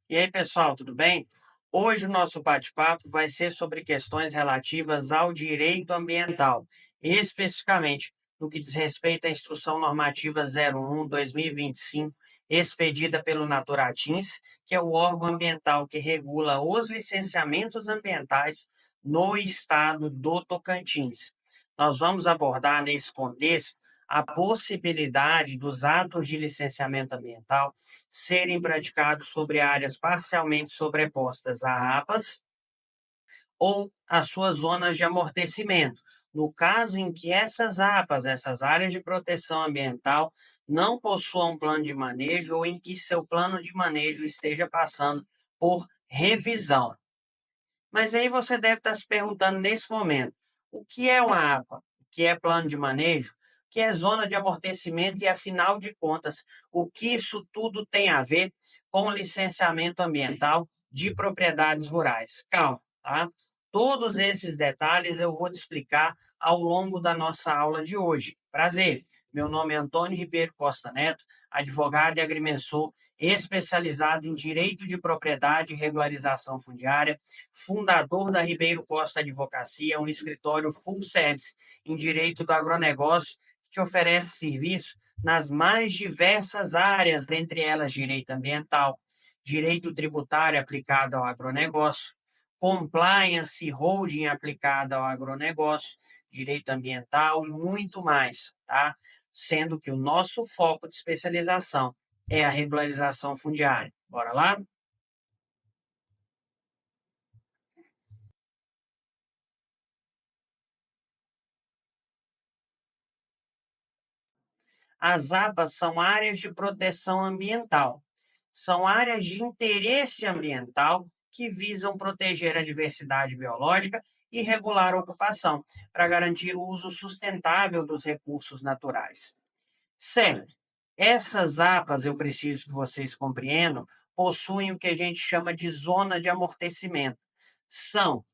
E aí, pessoal, tudo bem? Hoje o nosso bate-papo vai ser sobre questões relativas ao direito ambiental, especificamente no que diz respeito à Instrução Normativa 01/2025, expedida pelo Naturatins, que é o órgão ambiental que regula os licenciamentos ambientais no estado do Tocantins. Nós vamos abordar nesse contexto a possibilidade dos atos de licenciamento ambiental serem praticados sobre áreas parcialmente sobrepostas a APAs ou as suas zonas de amortecimento. No caso em que essas APAs, essas áreas de proteção ambiental, não possuam plano de manejo ou em que seu plano de manejo esteja passando por revisão. Mas aí você deve estar se perguntando nesse momento: o que é uma APA? O que é plano de manejo? O que é zona de amortecimento? E, afinal de contas, o que isso tudo tem a ver com o licenciamento ambiental de propriedades rurais? Calma, tá? Todos esses detalhes eu vou te explicar ao longo da nossa aula de hoje. Prazer, meu nome é Antônio Ribeiro Costa Neto, advogado e agrimensor especializado em direito de propriedade e regularização fundiária, fundador da Ribeiro Costa Advocacia, um escritório full service em direito do agronegócio, que te oferece serviço nas mais diversas áreas, dentre elas direito ambiental, direito tributário aplicado ao agronegócio, compliance e holding aplicada ao agronegócio, direito ambiental e muito mais, tá? Sendo que o nosso foco de especialização é a regularização fundiária. Bora lá? As APAs são áreas de proteção ambiental. São áreas de interesse ambiental que visam proteger a diversidade biológica e regular a ocupação, para garantir o uso sustentável dos recursos naturais. Certo. Essas APAs, eu preciso que vocês compreendam, possuem o que a gente chama de zona de amortecimento. São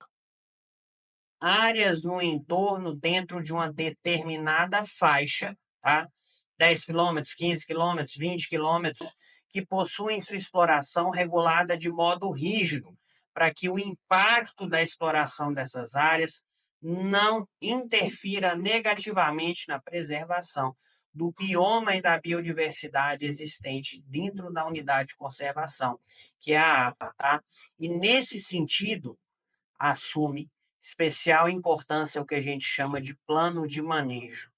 áreas no entorno dentro de uma determinada faixa, tá? 10 quilômetros, 15 quilômetros, 20 quilômetros, que possuem sua exploração regulada de modo rígido, para que o impacto da exploração dessas áreas não interfira negativamente na preservação do bioma e da biodiversidade existente dentro da unidade de conservação, que é a APA, tá? E nesse sentido, assume especial importância o que a gente chama de plano de manejo.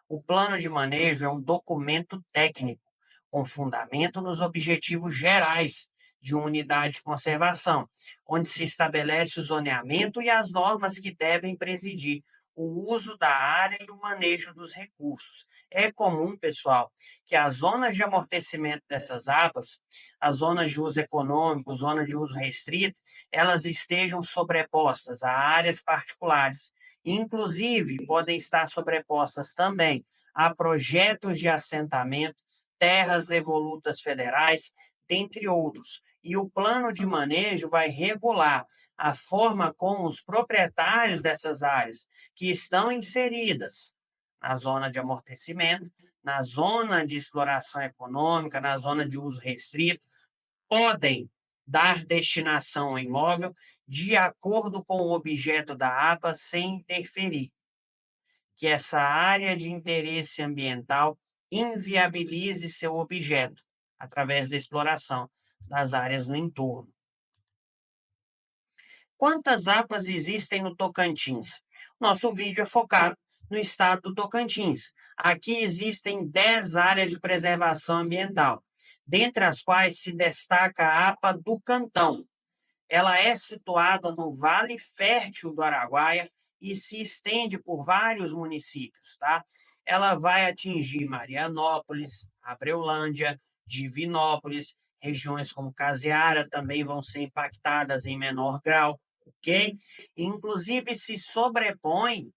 O plano de manejo é um documento técnico com fundamento nos objetivos gerais de uma unidade de conservação, onde se estabelece o zoneamento e as normas que devem presidir o uso da área e o manejo dos recursos. É comum, pessoal, que as zonas de amortecimento dessas APAs, as zonas de uso econômico, zona de uso restrito, elas estejam sobrepostas a áreas particulares. Inclusive, podem estar sobrepostas também a projetos de assentamento, terras devolutas federais, dentre outros. E o plano de manejo vai regular a forma como os proprietários dessas áreas, que estão inseridas na zona de amortecimento, na zona de exploração econômica, na zona de uso restrito, podem dar destinação ao imóvel de acordo com o objeto da APA sem interferir, que essa área de interesse ambiental inviabilize seu objeto através da exploração das áreas no entorno. Quantas APAs existem no Tocantins? Nosso vídeo é focado no estado do Tocantins. Aqui existem 10 áreas de preservação ambiental, dentre as quais se destaca a APA do Cantão. Ela é situada no Vale Fértil do Araguaia e se estende por vários municípios, tá? Ela vai atingir Marianópolis, Abreulândia, Divinópolis, regiões como Caseara também vão ser impactadas em menor grau, ok? Inclusive se sobrepõe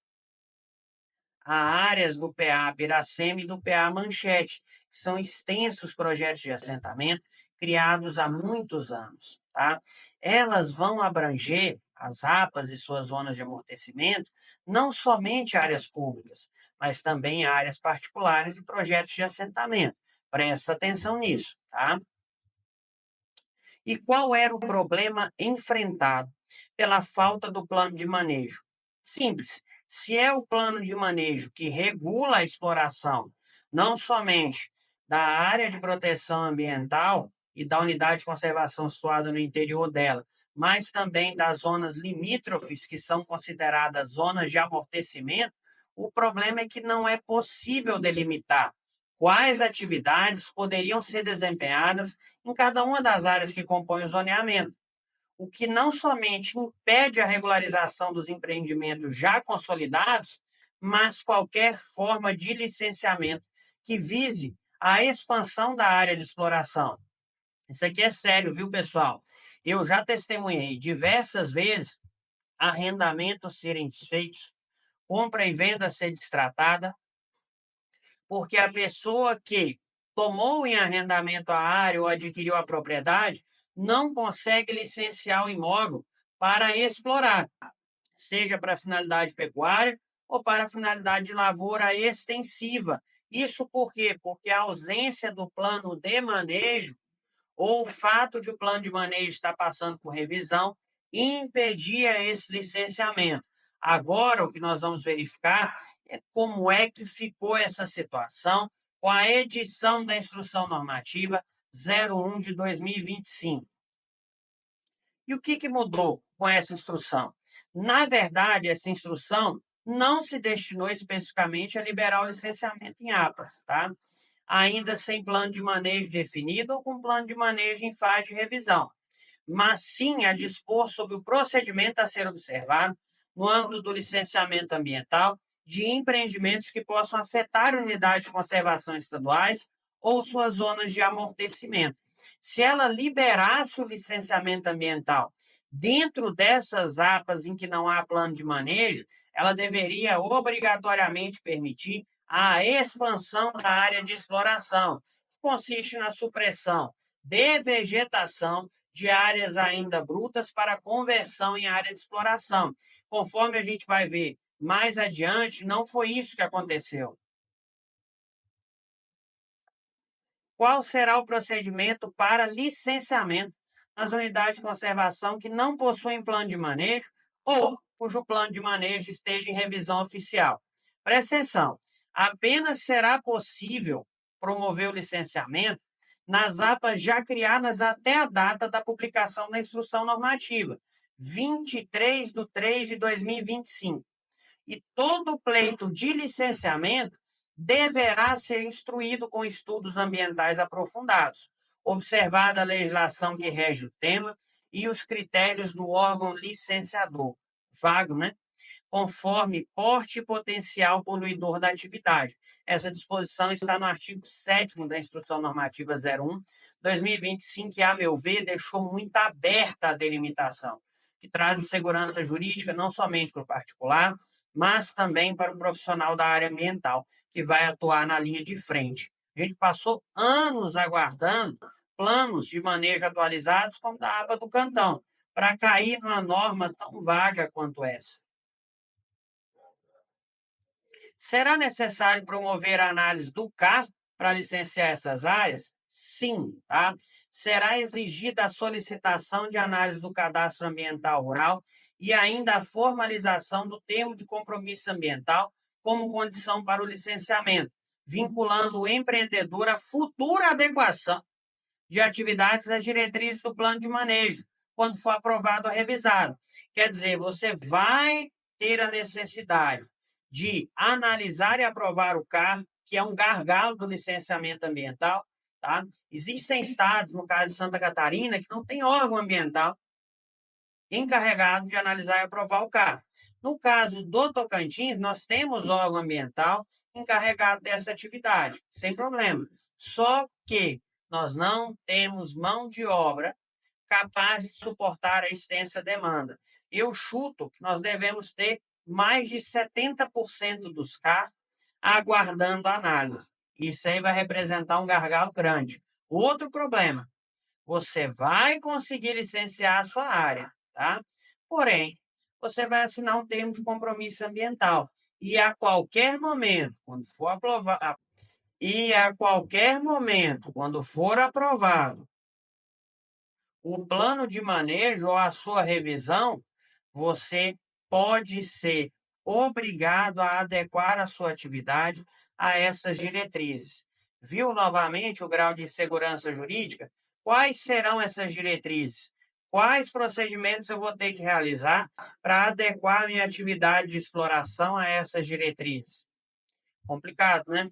a áreas do PA Piracema e do PA Manchete, que são extensos projetos de assentamento criados há muitos anos, tá? Elas vão abranger as APAs e suas zonas de amortecimento, não somente áreas públicas, mas também áreas particulares e projetos de assentamento. Presta atenção nisso, tá? E qual era o problema enfrentado pela falta do plano de manejo? Simples. Se é o plano de manejo que regula a exploração, não somente da área de proteção ambiental e da unidade de conservação situada no interior dela, mas também das zonas limítrofes, que são consideradas zonas de amortecimento, o problema é que não é possível delimitar quais atividades poderiam ser desempenhadas em cada uma das áreas que compõem o zoneamento, o que não somente impede a regularização dos empreendimentos já consolidados, mas qualquer forma de licenciamento que vise a expansão da área de exploração. Isso aqui é sério, viu, pessoal? Eu já testemunhei diversas vezes arrendamentos serem desfeitos, compra e venda ser destratada, porque a pessoa que tomou em arrendamento a área ou adquiriu a propriedade não consegue licenciar o imóvel para explorar, seja para finalidade pecuária ou para finalidade de lavoura extensiva. Isso por quê? Porque a ausência do plano de manejo ou o fato de o plano de manejo estar passando por revisão impedia esse licenciamento. Agora, o que nós vamos verificar é como é que ficou essa situação com a edição da Instrução Normativa 01 de 2025. E o que mudou com essa instrução? Na verdade, essa instrução não se destinou especificamente a liberar o licenciamento em APAS, tá? Ainda sem plano de manejo definido ou com plano de manejo em fase de revisão, mas sim a dispor sobre o procedimento a ser observado no âmbito do licenciamento ambiental de empreendimentos que possam afetar unidades de conservação estaduais ou suas zonas de amortecimento. Se ela liberasse o licenciamento ambiental dentro dessas APAs em que não há plano de manejo, ela deveria obrigatoriamente permitir a expansão da área de exploração, que consiste na supressão de vegetação de áreas ainda brutas para conversão em área de exploração. Conforme a gente vai ver mais adiante, não foi isso que aconteceu. Qual será o procedimento para licenciamento nas unidades de conservação que não possuem plano de manejo ou cujo plano de manejo esteja em revisão oficial? Presta atenção, apenas será possível promover o licenciamento nas APAs já criadas até a data da publicação da instrução normativa, 23 de 3 de 2025. E todo pleito de licenciamento deverá ser instruído com estudos ambientais aprofundados, observada a legislação que rege o tema e os critérios do órgão licenciador, vago, né? Conforme porte e potencial poluidor da atividade. Essa disposição está no artigo 7º da Instrução Normativa 01/2025, que, a meu ver, deixou muito aberta a delimitação, que traz segurança jurídica não somente para o particular, mas também para o profissional da área ambiental, que vai atuar na linha de frente. A gente passou anos aguardando planos de manejo atualizados, como da APA do Cantão, para cair numa norma tão vaga quanto essa. Será necessário promover a análise do CAR para licenciar essas áreas? Sim, tá? Será exigida a solicitação de análise do cadastro ambiental rural e ainda a formalização do termo de compromisso ambiental como condição para o licenciamento, vinculando o empreendedor à futura adequação de atividades às diretrizes do plano de manejo, quando for aprovado ou revisado. Quer dizer, você vai ter a necessidade de analisar e aprovar o CAR, que é um gargalo do licenciamento ambiental, tá? Existem estados, no caso de Santa Catarina, que não tem órgão ambiental encarregado de analisar e aprovar o CAR. No caso do Tocantins, nós temos órgão ambiental encarregado dessa atividade, sem problema. Só que nós não temos mão de obra capaz de suportar a extensa demanda. Eu chuto que nós devemos ter mais de 70% dos CAR aguardando análise. Isso aí vai representar um gargalo grande. Outro problema, você vai conseguir licenciar a sua área, tá? Porém, você vai assinar um termo de compromisso ambiental. E a qualquer momento, quando for aprovado, quando for aprovado o plano de manejo ou a sua revisão, você pode ser obrigado a adequar a sua atividade a essas diretrizes. Viu novamente o grau de segurança jurídica? Quais serão essas diretrizes? Quais procedimentos eu vou ter que realizar para adequar a minha atividade de exploração a essas diretrizes? Complicado, né?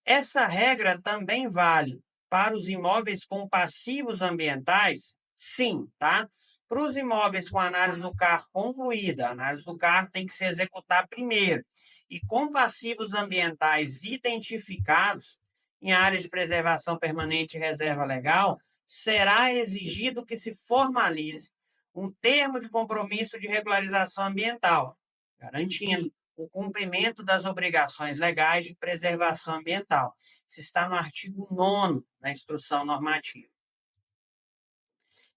Essa regra também vale para os imóveis com passivos ambientais? Sim, tá? Para os imóveis com análise do CAR concluída, a análise do CAR tem que se executar primeiro, e com passivos ambientais identificados em área de preservação permanente e reserva legal, será exigido que se formalize um termo de compromisso de regularização ambiental, garantindo o cumprimento das obrigações legais de preservação ambiental. Isso está no artigo 9º da Instrução Normativa.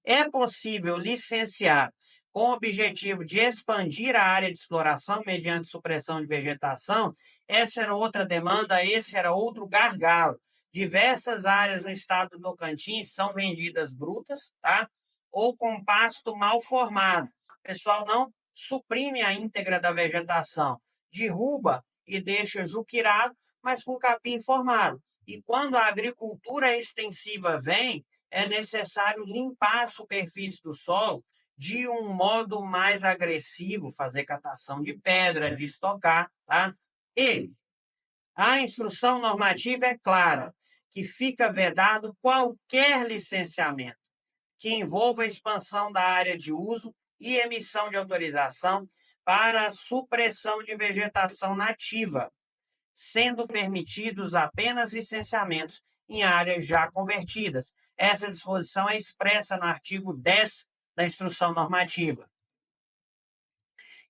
É possível licenciar com o objetivo de expandir a área de exploração mediante supressão de vegetação? Essa era outra demanda, esse era outro gargalo. Diversas áreas no estado do Tocantins são vendidas brutas, tá? Ou com pasto mal formado. O pessoal não suprime a íntegra da vegetação, derruba e deixa juquirado, mas com capim formado. E quando a agricultura extensiva vem, é necessário limpar a superfície do solo de um modo mais agressivo, fazer catação de pedra, de estocar, tá? E a instrução normativa é clara, que fica vedado qualquer licenciamento que envolva a expansão da área de uso e emissão de autorização para a supressão de vegetação nativa, sendo permitidos apenas licenciamentos em áreas já convertidas. Essa disposição é expressa no artigo 10 da Instrução Normativa.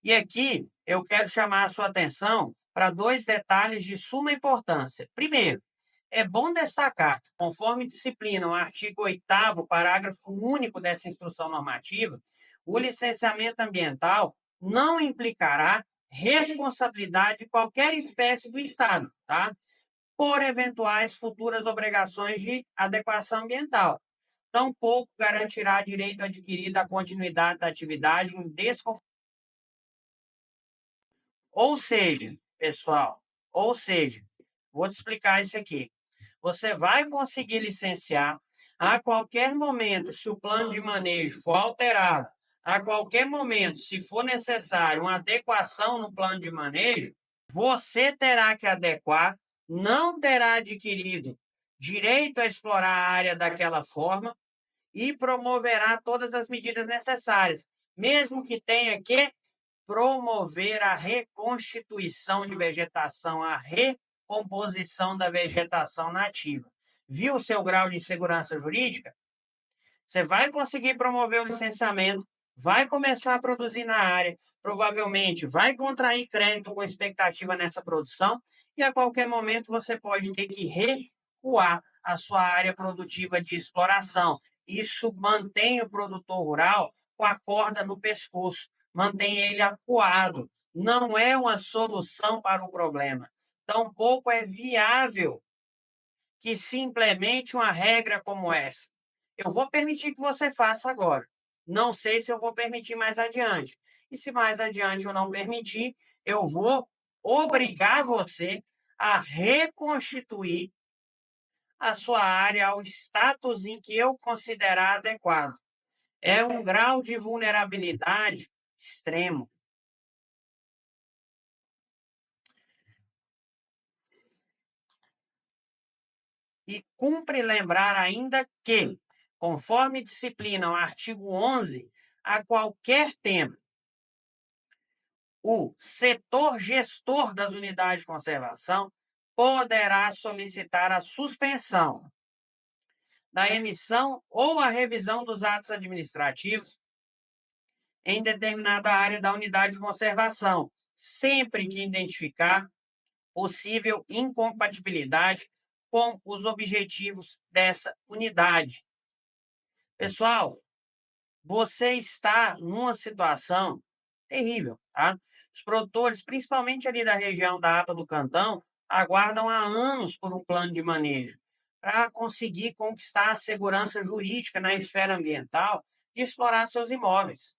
E aqui eu quero chamar a sua atenção para dois detalhes de suma importância. Primeiro, é bom destacar que, conforme disciplina o artigo 8º, parágrafo único dessa instrução normativa, o licenciamento ambiental não implicará responsabilidade de qualquer espécie do Estado, tá? Por eventuais futuras obrigações de adequação ambiental. Tampouco garantirá direito adquirido à continuidade da atividade em desconforto. Ou seja, pessoal, vou te explicar isso aqui. Você vai conseguir licenciar a qualquer momento, se o plano de manejo for alterado, a qualquer momento, se for necessário uma adequação no plano de manejo, você terá que adequar, não terá adquirido direito a explorar a área daquela forma e promoverá todas as medidas necessárias, mesmo que tenha que promover a reconstituição de vegetação, a recomposição da vegetação nativa. Viu o seu grau de segurança jurídica? Você vai conseguir promover o licenciamento, vai começar a produzir na área, provavelmente vai contrair crédito com expectativa nessa produção, e a qualquer momento você pode ter que recuar a sua área produtiva de exploração. Isso mantém o produtor rural com a corda no pescoço, mantém ele acuado. Não é uma solução para o problema. Tampouco é viável que se implemente uma regra como essa. Eu vou permitir que você faça agora. Não sei se eu vou permitir mais adiante. E se mais adiante eu não permitir, eu vou obrigar você a reconstituir a sua área ao status em que eu considerar adequado. É um grau de vulnerabilidade extremo. E cumpre lembrar ainda que, conforme disciplina o artigo 11, a qualquer tempo, o setor gestor das unidades de conservação poderá solicitar a suspensão da emissão ou a revisão dos atos administrativos em determinada área da unidade de conservação, sempre que identificar possível incompatibilidade com os objetivos dessa unidade. Pessoal, você está numa situação terrível, tá? Os produtores, principalmente ali da região da APA do Cantão, aguardam há anos por um plano de manejo para conseguir conquistar a segurança jurídica na esfera ambiental de explorar seus imóveis.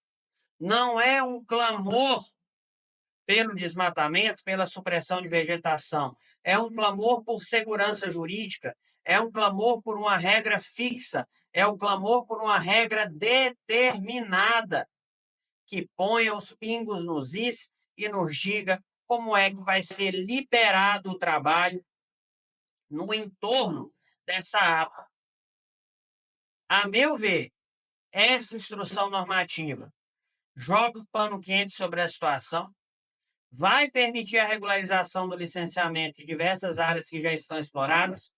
Não é um clamor pelo desmatamento, pela supressão de vegetação. É um clamor por segurança jurídica, é um clamor por uma regra fixa, é um clamor por uma regra determinada que ponha os pingos nos is e nos diga como é que vai ser liberado o trabalho no entorno dessa APA. A meu ver, essa instrução normativa joga um pano quente sobre a situação, vai permitir a regularização do licenciamento de diversas áreas que já estão exploradas,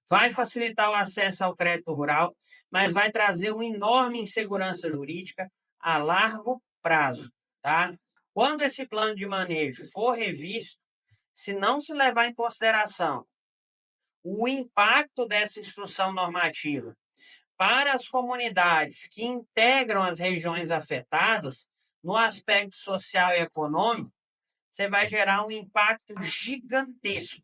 vai facilitar o acesso ao crédito rural, mas vai trazer uma enorme insegurança jurídica a largo prazo, tá? Quando esse plano de manejo for revisto, se não se levar em consideração o impacto dessa instrução normativa para as comunidades que integram as regiões afetadas, no aspecto social e econômico, você vai gerar um impacto gigantesco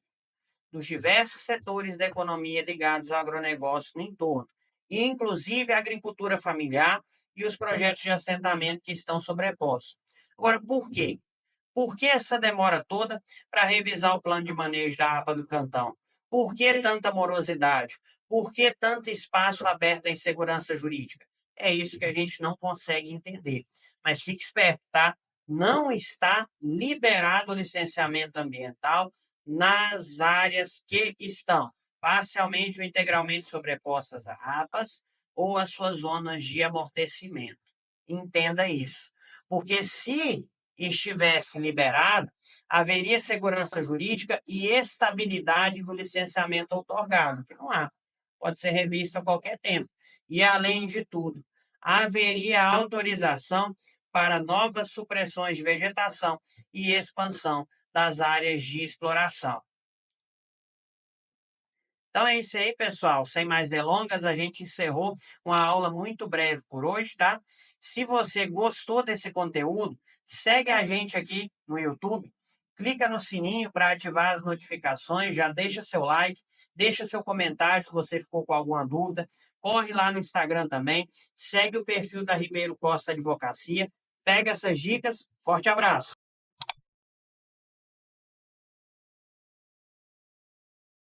dos diversos setores da economia ligados ao agronegócio no entorno, e inclusive a agricultura familiar e os projetos de assentamento que estão sobrepostos. Agora, por quê? Por que essa demora toda para revisar o plano de manejo da APA do Cantão? Por que tanta morosidade? Por que tanto espaço aberto à insegurança jurídica? É isso que a gente não consegue entender. Mas fique esperto, tá? Não está liberado o licenciamento ambiental nas áreas que estão parcialmente ou integralmente sobrepostas a APAs ou as suas zonas de amortecimento. Entenda isso. Porque se estivesse liberado, haveria segurança jurídica e estabilidade do licenciamento outorgado, que não há. Pode ser revisto a qualquer tempo. E, além de tudo, haveria autorização para novas supressões de vegetação e expansão das áreas de exploração. Então é isso aí, pessoal. Sem mais delongas, a gente encerrou uma aula muito breve por hoje, tá? Se você gostou desse conteúdo, segue a gente aqui no YouTube, clica no sininho para ativar as notificações, já deixa seu like, deixa seu comentário se você ficou com alguma dúvida, corre lá no Instagram também, segue o perfil da Ribeiro Costa Advocacia, pega essas dicas, forte abraço!